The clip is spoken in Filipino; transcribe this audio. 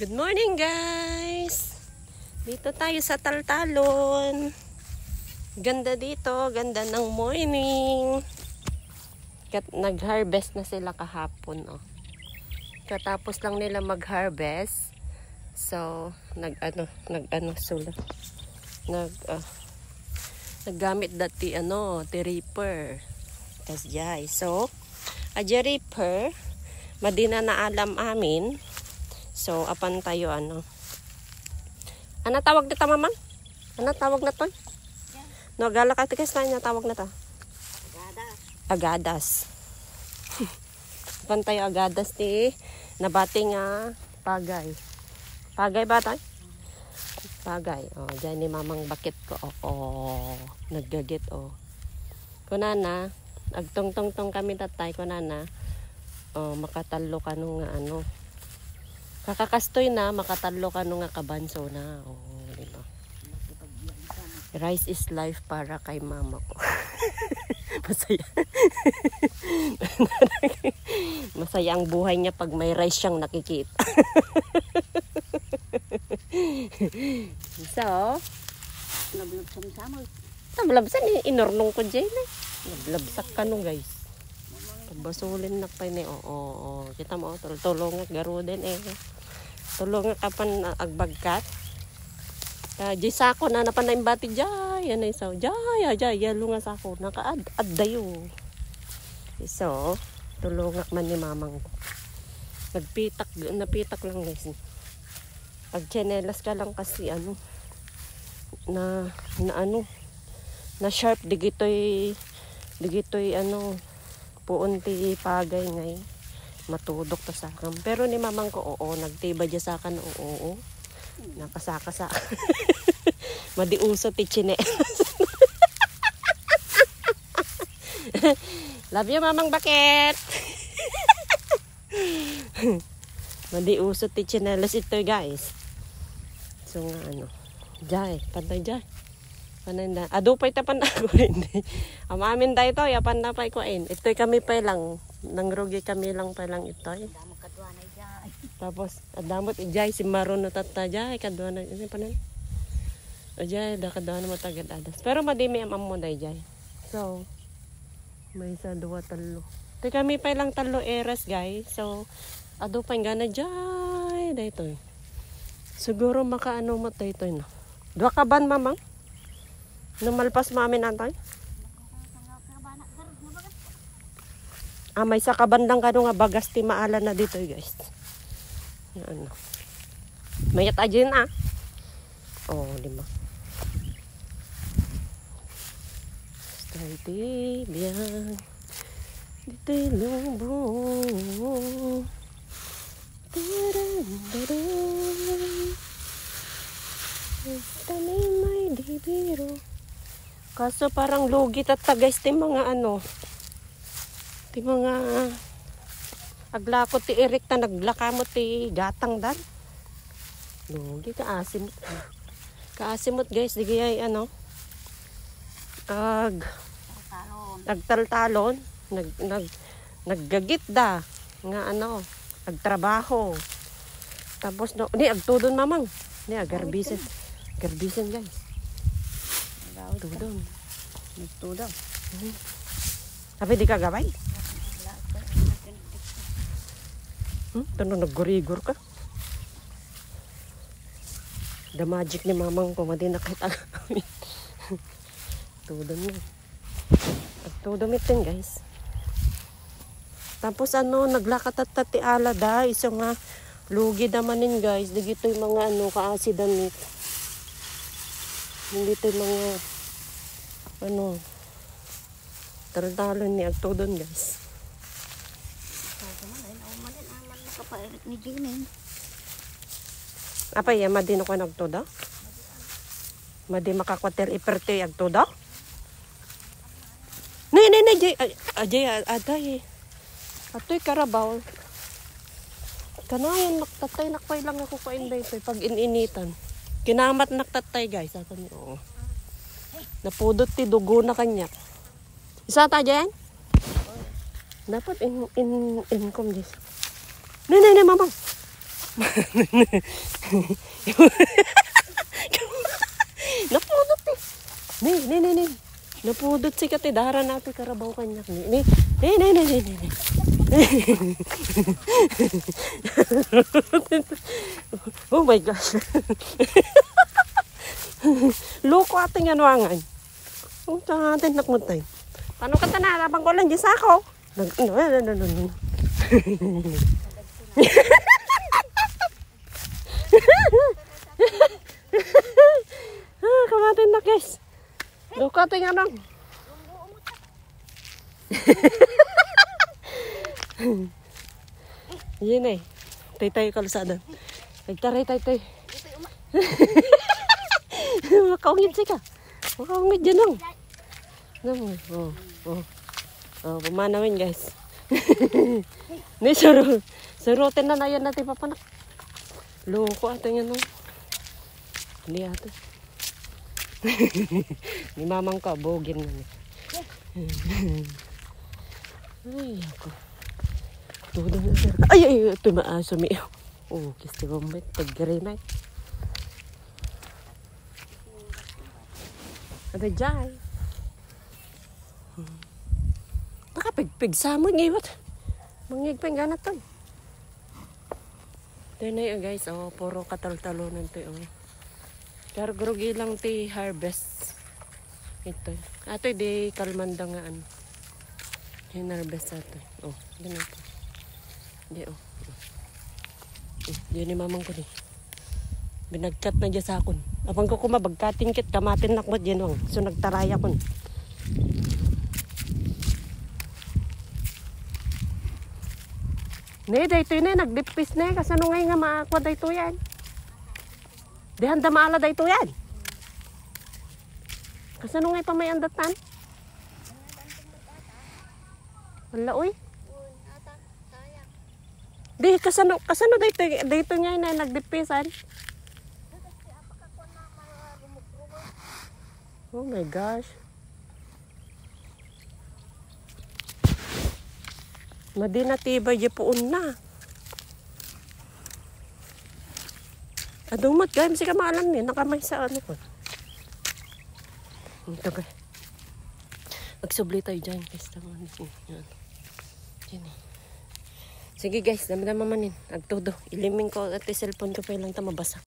Good morning guys! Dito tayo sa Taltalon. Ganda dito, ganda ng morning. Nag-harvest na sila kahapon. Oh. Katapos lang nila mag-harvest. So, naggamit dati reaper. Tas jay. So, reaper, madina na alam amin. So, apan tayo ano tawag na ta, mamang? Ano tawag na to? Yeah. No, galak ati guys na tawag na ta. Agadas. Apan tayo agadas ti nabati nga pagay. Pagay ba tayo? Pagay. Oh, dyan ni mamang bakit ko. Oh, naggagit oh. Kunana, agtong-tong-tong kami tatay kunana. Oh, makatalo ka nung ano. Kakakastoy na, makatalo ka nung kabanso na. Oh, diba? Rice is life para kay mama ko. Masaya. Masaya ang buhay niya pag may rice siyang nakikita. So, nablabsan inornong ko dyan eh. Nablabsak ka nung guys. Basulin na pa ni oo. Kita mo tulong garo din eh. Tulong kapan agbagkat. Di sako na napanay bati jay yan ay saw jay lunga sako nakaaddayo. So tulong man ni mamang ko. Napitak lang guys. Pag chinelas ka lang kasi na sharp digitoy puunti pagay ngay matudok ta sa akin. Pero ni mamang ko nagtiba dya sa akin oo. Nakasaka madiuso ti chine. Love you mamang bakit. Madiuso ti chinelas ito guys. So nga jay pantay jay. Pananda. Adupay tapan ako hindi. Amamin tayo to, yapan na pa ikuin. Ito'y kami pa lang. Nangrugi kami lang pa lang ito'y. Tapos, adamot ijay si Maroon no tata jay. Kadwa na, ano pa nun? Ajay, kadwa na matagad adas. Pero madimi ang mo day jay. So, may isa, dua, talo. Ito'y kami pa lang talo eras guys. So, adupay nga na jay. Dahito. Siguro makaano mo tayo ito. No? Dua ka ban mamang? Namalpas mamin antay. May sa kabandang kano nga bagas ti maala na dito guys. Yan. Mayat aja yun Oh, lima. Stay biyan. Dito'y lubong. Tani may dibiro. Kaso parang lugi tata guys ti mga ti mga aglako ti erik ta naglakamo ti gatang dan. Lugi kaasimot guys di gayay nagtaltalon naggagit da nga nagtrabaho. Tapos ni agtudon mamang ni agarbisen guys. Tudon. Tudon. Tapi di kagabay. Tano naggurigor ka. The magic ni mamang ko madi nakita. Tudon mo. Tudon itin guys. Tapos naglakat at ti ala da iso nga lugi damanin guys. Digito'y mga kaasidan nito. Hindi ito mga taltalon ni agtudon guys. Apa ya madino ko nagtuda? Madi makakwater iperte agtuda? Nay jay aday. Atoy karabaw. Kanayan naktatay nakpay lang ako kainday ito pag ininitan. Kinamat naktatay guys. Ato niyo. Napudot ti dugo na kanya. Isa ta dyan? Dapat income this. Nay mamang. Napudot eh. Ni. Napudot si kati. Dahara natin karabaw kanyak. Ni. Oh my gosh. Loko ating anuangan. Oh, tsaka atin nakmuntay. Paano ka na? Labang ko lang dyan sa ako. No. Kamatin na guys. Loko ating anong. Yan eh. Tay-tay kalusada. Nagtaray tay-tay. Makaungit siya ka. Makaungit dyan lang. Pumanawin guys. Ni surutin na yan natin papanak. Loko ato yan nung. Hindi ato. Ni mamang ka, bogin na niya. Ay, ako. Ay, ito maaso mi. Oh, kisti bombay. Taggarinay. Ada dyan. Nakapigpig sa mo. Ngayon. Mangigping ganat to. Ito na yun guys. Oh, puro katal-talunan to. Oh. Kargrogi lang ti harvest. Ito. Ato di kalmanda nga ano. Yung harvest ato. Oh, ganito. Di oh. Yun ni mamang ko ni. Binagkat na dyan sa akon. Apang ko kumabagkating kit, kamatin nakmat dyan wang. So nagtaraya kon. Ne, dayto yun eh, nagdipis na eh. Kasano ngayon nga maakwa dayto yan. Di handa maala dayto yan. Kasano ngayon pa may andatan? Wala uy. Di, kasano dayto nga yun eh, nagdipisan. Oh my gosh. Madi na tibay di puun na. Adumat guys, masika maalam niya. Nakamay sa ano ko. Ito guys. Magsubli tayo dyan guys. Yan. Sige guys, dami-dami manin. Agtudo. Iliming ko at cellphone ko pa lang mabasa.